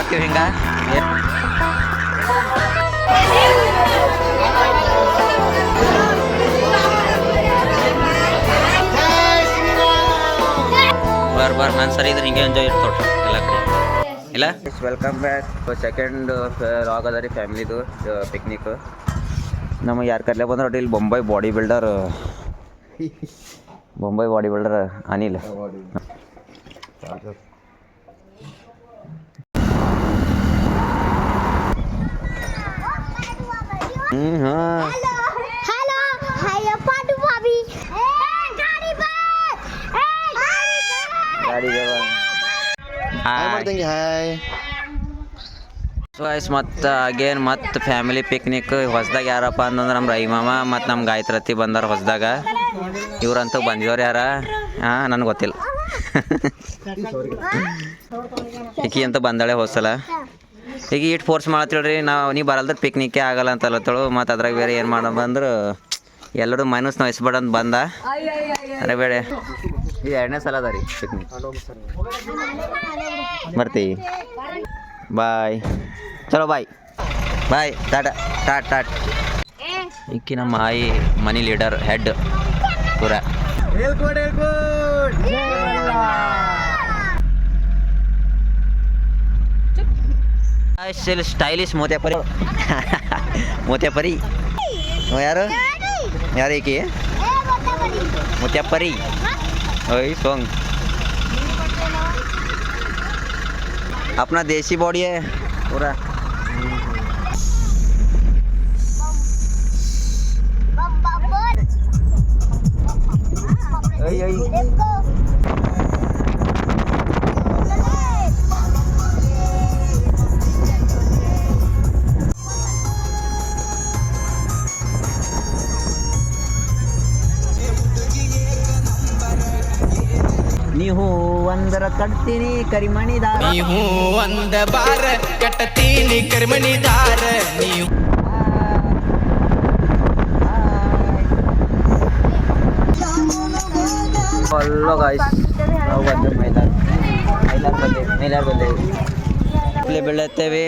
ಹಾಕಿವಿ ಹಿಂಗೆ ಬರ್ ನಾನು ಸರಿ ಇದ್ರೆ ಹಿಂಗೆ ಎಂಜಾಯ್ ಇರ್ತೋಡ್ರಿ ಎಲ್ಲ ಕಡೆ ಇಲ್ಲ. Welcome back. ಸೆಕೆಂಡ್ ಲಾಗ್ ಅದ ರೀ ಫ್ಯಾಮಿಲಿದು ಪಿಕ್ನಿಕ್. ನಮಗೆ ಯಾರು ಕರ್ಲೆ ಬಂದ್ರೆ ಒಟ್ಟು ಇಲ್ಲಿ ಬೊಂಬೈ ಬಾಡಿ ಬಿಲ್ಡರ್ ಅನಿಲ್. ಹಾಂ ಮತ್ತು ಅಗೇನ್ ಮತ್ತು ಫ್ಯಾಮಿಲಿ ಪಿಕ್ನಿಕ್ ಹೊಸ್ದಾಗ ಯಾರಪ್ಪ ಅಂತಂದ್ರೆ ನಮ್ಮ ರೈಮಾಮ ಮತ್ತು ನಮ್ಮ ಗಾಯತ್ರತಿ ಬಂದಾರ ಹೊಸ್ದಾಗ. ಇವ್ರಂತೂ ಬಂದಿದವ್ರು ಯಾರ ನನಗೆ ಗೊತ್ತಿಲ್ಲ. ಈಕಿ ಅಂತ ಬಂದಾಳೆ ಹೋಸಲ. ಈಗ ಇಟ್ಟು ಫೋರ್ಸ್ ಮಾಡತ್ತೇಳ್ರಿ ನೀ ಬರಲ್ದ್ರೆ ಪಿಕ್ನಿಕ್ಕೇ ಆಗಲ್ಲ ಅಂತ ಅಲ್ಲತ್ತೇಳು. ಮತ್ತು ಅದ್ರಾಗ ಬೇರೆ ಏನು ಮಾಡೋಣ ಅಂದ್ರೆ ಎಲ್ಲರೂ ಮೈನಸ್ ನೋಯಿಸ್ಬೇಡ ಅಂತ ಬಂದ. ಅರೆ ಬೇಡ ಇದು 2ನೇ ಸಲ ಅದ ರೀ ಪಿಕ್ನಿಕ್. ಬರ್ತೀವಿ. ಬಾಯ್. ಚಲೋ ಬಾಯ್ ಬಾಯ್. ಟಾಟಾ ಟಾಟ್. ಇಕ್ಕಿ ನಮ್ಮ ಆಯಿ ಮನಿ ಲೀಡರ್ ಹೆಡ್ ಪೂರ. ಸ್ಟೈಲಿಶ್ ಮೋತ್ಯಾಪರಿ ಯಾರು ಈಕಿ ಮೋತ್ಯಾಪರಿ. ओए सॉन्ग अपना देसी बॉडी है पूरा. ನೀವು ಒಂದರ ಕಟ್ತೀನಿ ಕರಿಮಣಿದಾರ, ನೀವು ಒಂದ ಬಾರ ಕಟ್ಟತೀನಿ ಕರಿಮಣಿದಾರ. ನೀವು ಹಲೋ ಗಾಯ್ಸ್, ನಾವು ಬಂದು ಮೈಲಾರ್ ಬಂದೇವಿ. ಇಲ್ಲೇ ಬೀಳತ್ತೇವೆ.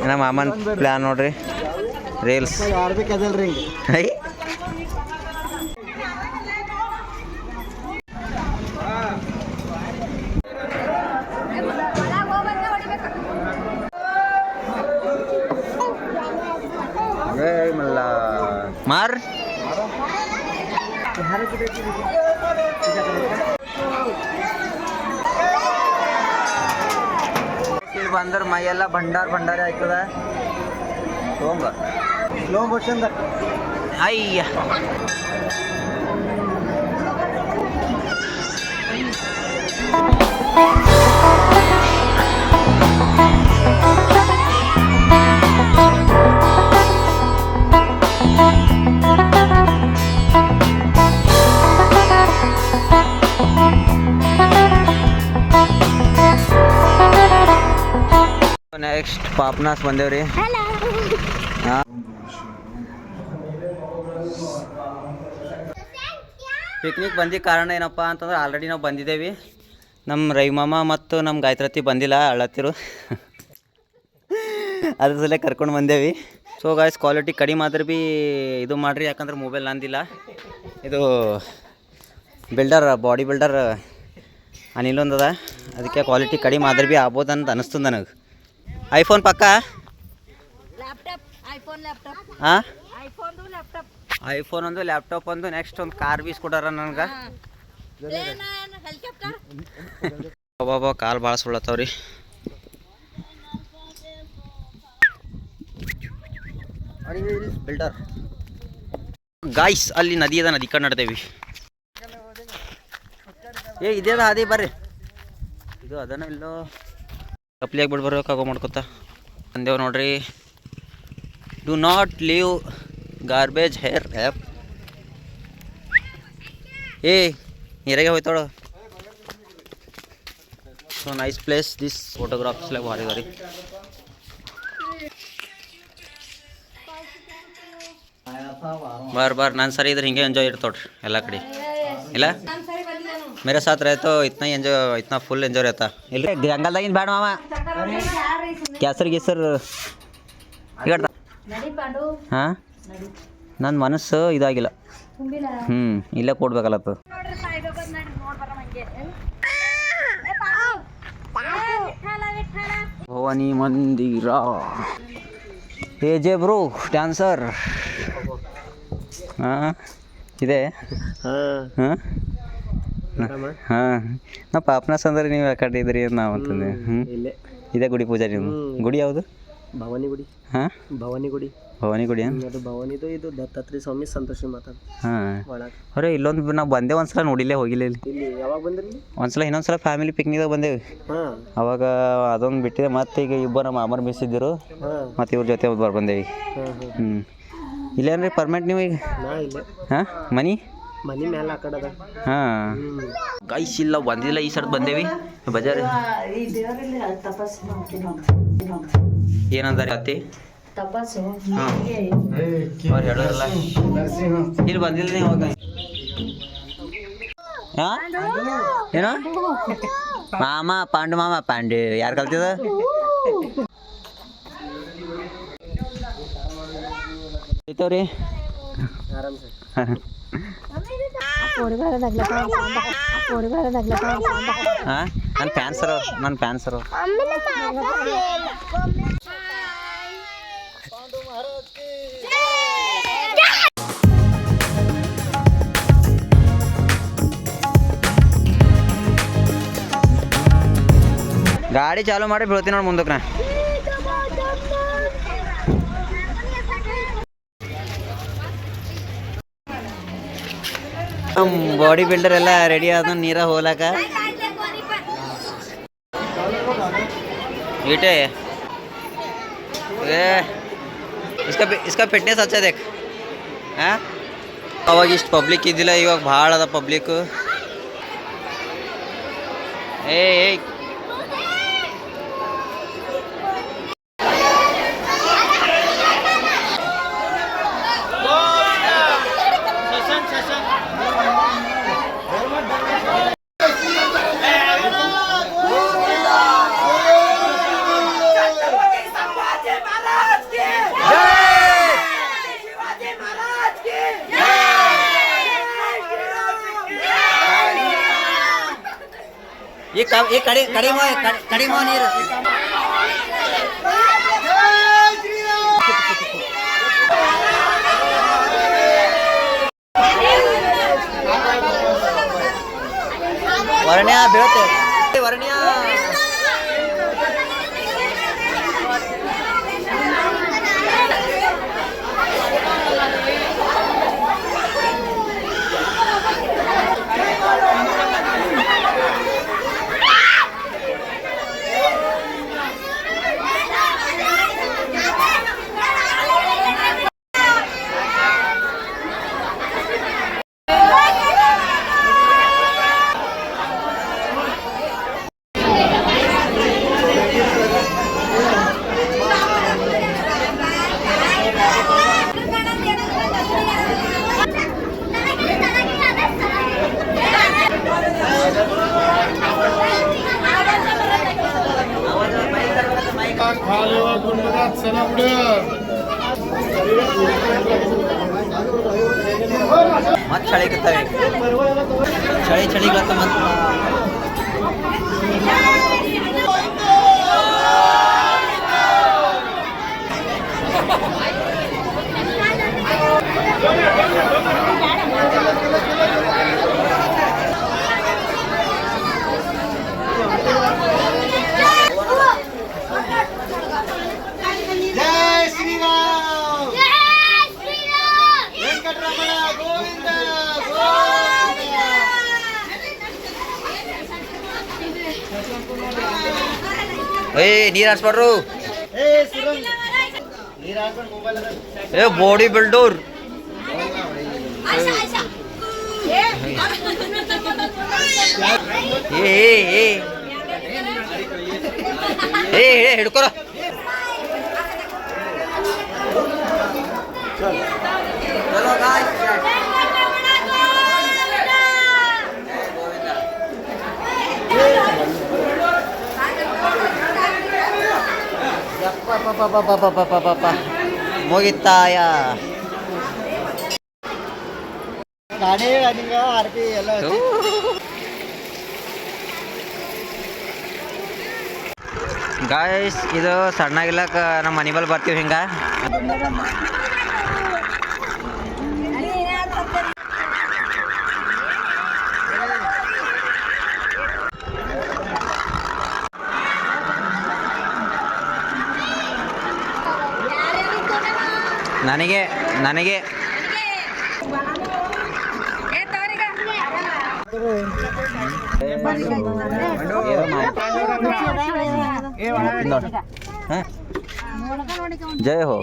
ನಮ್ಮ ಮಾಮನ್ ಪ್ಲ್ಯಾನ್ ನೋಡ್ರಿ. ರೀಲ್ಸ್ ಹೈ ಮಾರ್ ಬಂದ್ರೆ ಮೈಯೆಲ್ಲ ಭಂಡಾರ ಆಯ್ತದ. ಸ್ಲೋ ಮೋಷನ್ ಅಯ್ಯ ನೆಕ್ಸ್ಟ್ ಪಾಪ್ನಾಸ್ ಬಂದೇವ್ರಿ. ಪಿಕ್ನಿಕ್ ಬಂದಿದ್ದ ಕಾರಣ ಏನಪ್ಪ ಅಂತಂದ್ರೆ ಆಲ್ರೆಡಿ ನಾವು ಬಂದಿದ್ದೇವೆ. ನಮ್ಮ ರೈಮಾಮ ಮತ್ತು ನಮ್ಮ ಗಾಯತ್ರತಿ ಬಂದಿಲ್ಲ, ಅಳತ್ತಿರು. ಅದ್ರ ಸಲ ಕರ್ಕೊಂಡು ಬಂದೇವಿ. ಸೊ ಗಾಯ್ಸ್, ಕ್ವಾಲಿಟಿ ಕಡಿಮೆ ಆದ್ರೆ ಭೀ ಇದು ಮಾಡಿರಿ, ಯಾಕಂದ್ರೆ ಮೊಬೈಲ್ ನಂದಿಲ್ಲ. ಇದು ಬಾಡಿ ಬಿಲ್ಡರ್ ಅನಿಲೊಂದದ, ಅದಕ್ಕೆ ಕ್ವಾಲಿಟಿ ಕಡಿಮೆ ಆದ್ರೆ ಭೀ ಆಗ್ಬೋದು ಅಂತ ಅನಿಸ್ತದೆ ನನಗೆ. ಐಫೋನ್ ಪಕ್ಕ ಹಾಂ, ಐಫೋನ್ ಒಂದು ಲ್ಯಾಪ್ಟಾಪ್ ಒಂದು ನೆಕ್ಸ್ಟ್ ಒಂದು ಕಾರ್ ಬೀಸ್ ಕೊಟ್ಟಾರ ನನಗೆ. ಬಾಬಾ ಕಾಲು ಭಾಳ ಸುಳ್ಳತ್ತವ್ರಿ. ಬಿಲ್ಡರ್ ಗಾಯ್ಸ್, ಅಲ್ಲಿ ನದಿ ಅದ, ನದಿ ಕಡೆ ನಡ್ದೇವಿ. ಇದೇ ಅದ ಹಾದಿ, ಬರ್ರಿ. ಇದು ಅದನ್ನ ಇಲ್ಲೋ ಕಪ್ಲಿಯಾಗಿ ಬಿಡ್ಬರ್ಬೇಕಾಗೋ ಮಾಡ್ಕೊತ ಅಂದೇವ್ ನೋಡ್ರಿ. Do not leave garbage here up. ನೀರಾಗೆ ಹೋಯ್ತಾಳು. So nice place this. Photographs ಭಾರಿ ಭಾರಿ. ಬಾರ್ ನಾನು ಸರಿ ಇದ್ರೆ ಹಿಂಗೆ ಎಂಜಾಯ್ ಇರ್ತೋಡ್ರಿ ಎಲ್ಲ ಕಡೆ ಇಲ್ಲ. मेरे साथ रहे तो इतना ही एंजॉय, इतना फुल एंजॉय रहता. ಇಲ್ಲಿ ಜಂಗಲ್ದಾಗಿನ ಬೇಡ ಮಾಮ, ಕ್ಯಾಸರ್ ಗೀಸರ್ ಹಾಂ ನನ್ನ ಮನಸ್ಸು ಇದಾಗಿಲ್ಲ. ಇಲ್ಲೇ ಕೊಡ್ಬೇಕಲ್ಲತ್ತು. ಭವಾನಿ ಮಂದಿರ ಎ ಜೆ ಬ್ರೋ ಡ್ಯಾನ್ಸರ್ ಹಾಂ ಇದೆ. ಹಾಂ ಹಾಂ ನಾ ಪಾಪ್ನಾಸ್ ಅಂದ್ರೆ ನೀವು ಯಾಕಡೆ ಇದ್ರಿ ಅಂತ ನಾವು ಅಂತಂದೆ. ಇದೇ ಗುಡಿ ಪೂಜೆ ನೀವು ಗುಡಿ ಯಾವುದು? ಭವಾನಿ ಗುಡಿ. ಹಾಂ ಭವಾನಿ ಗುಡಿ. ಭವಾನಿ ಗುಡಿ ಅದು ಭವಾನಿದು, ಇದು ದತ್ತಾತ್ರೇಯ ಸ್ವಾಮಿ ಸಂತೋಷಿ ಮಾತಾಡ. ಹಾಂ ಒಳಗೆ ಅರೆ ಇಲ್ಲೊಂದು ನಾವು ಬಂದೆ ಒಂದ್ಸಲ ನೋಡಿಲ್ಲೇ ಹೋಗಿಲ್ಲ ಇಲ್ಲಿ. ಇಲ್ಲಿ ಯಾವಾಗ ಬಂದ್ರಿ? ಒಂದ್ಸಲ ಇನ್ನೊಂದ್ಸಲ ಫ್ಯಾಮಿಲಿ ಪಿಕ್ನಿಕ್ದಾಗ ಬಂದೇವಿ. ಹಾಂ ಅವಾಗ ಅದೊಂದು ಬಿಟ್ಟಿದೆ. ಮತ್ತೆ ಈಗ ಇಬ್ಬರು ನಮ್ಮ ಮಾಮರು ಮಿಸ್ ಇದ್ದರು. ಮತ್ತು ಇವ್ರ ಜೊತೆ ಒಬ್ಬರು ಬಂದೇವಿ. ಇಲ್ಲೇನ್ರಿ ಪರ್ಮನೆಂಟ್ ನೀವು ಈಗ? ನಾ ಇಲ್ಲೇ. ಹಾಂ ಮನಿ ಮನಿ ಮೇಲೆ ಆ ಕಡೆ ಅದ. ಹಾಂ ಗೈಸ್ ಇಲ್ಲ ಬಂದಿಲ್ಲ, ಈ ಸರ್ತಿ ಬಂದೇವಿ ಬಜಾರ್. ಏನಂದಾರೆ ಅತ್ತಿ? ಹಾಂ ಅವ್ರು ಹೇಳೋರಲ್ಲ ಇಲ್ಲಿ ಬಂದಿಲ್ಲ ನೀವು ಅವಾಗ. ಹಾಂ ಏನೋ ಮಾಮ ಪಾಂಡು ಮಾಮ ಪಾಂಡು ಯಾರು ಕಲ್ತಿದ? ಐತವ್ರಿ ಆರಾಮ್ ಸರ್. ಹಾಂ ನನ್ನ ಫ್ಯಾನ್ಸರು, ನನ್ನ ಫ್ಯಾನ್ಸರು. ಗಾಡಿ ಚಾಲು ಮಾಡಿ ಬೀಳ್ತೀನಿ ನೋಡಿ ಮುಂದಕ್ಕೆ ನಾ. ಬಾಡಿ ಬಿಲ್ಡರ್ ಎಲ್ಲ ರೆಡಿ ಆದ ನೀರ ಹೋಲಾಕ. ಈಟೆ इसका ಫಿಟ್ನೆಸ್ अच्छा देख. ಹಾಂ ಅವಾಗ ಇಷ್ಟು ಪಬ್ಲಿಕ್ ಇದ್ದಿಲ್ಲ, ಇವಾಗ ಭಾಳ ಅದ ಪಬ್ಲಿಕ್. ಏ ये कड़ी ನೀರು ವರ್ಣ್ಯ ಬೀಳುತ್ತೆ. ವರ್ಣ್ಯ ಮತ್ತೆ ಚಳಿಕತ್ತವೆ, ಚಳಿಗತ್ತ ಮತ್ತೆ. ನೀರು ಹಾಸ್ಬಾರ್ರು. ಏ ಬಾಡಿ ಬಿಲ್ಡರ್ ಹಿಡ್ಕೊರ. ಚಲೋ ಮುಗಿತಾಯ ಗಾಡಿ ಅದಿಂಗ ಆರ್ತಿ ಎಲ್ಲ ಗಾಯ್ಸ್ ಇದು ಸಣ್ಣಗಿಲ್ಲಕ ನಮ್ಮ ಮನೆ ಬಲ್ ಬರ್ತೀವಿ ಹಿಂಗ ನನಗೆ ನನಗೆ जय हो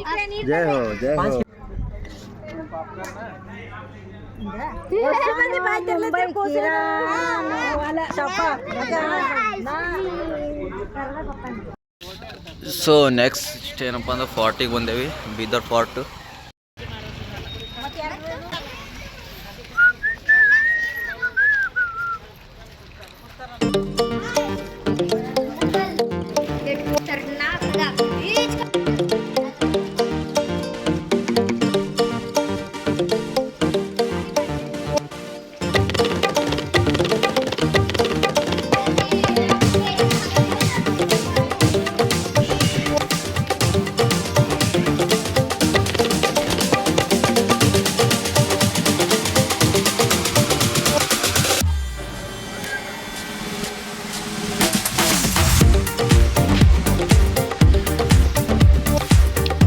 ಜೈ ಹೋ ಜೈ ಹೋ ಸೊ ನೆಕ್ಸ್ಟ್ ಏನಪ್ಪ ಅಂದ್ರೆ ಫಾರ್ಟಿಗೆ ಬಂದೇವಿ ಬೀದರ್ ಫಾರ್ಟ್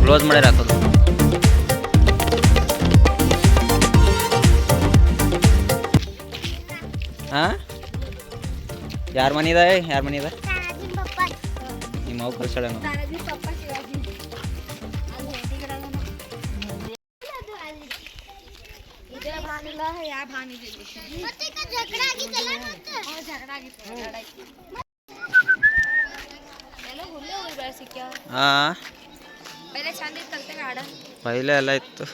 ಕ್ಲೋಸ್ ಮಾಡಿ ಹಾಕೋದು ಹಾಂ ಯಾರ ಮನೆ ಇದೆ ಯಾರ ಮನೆ ಇದೆ ನಿಮ್ಮ ಅವು ಕಳ್ಸಾಳ ಹಾಂ ಪहिले ಎಲ್ಲ ಇತ್ತು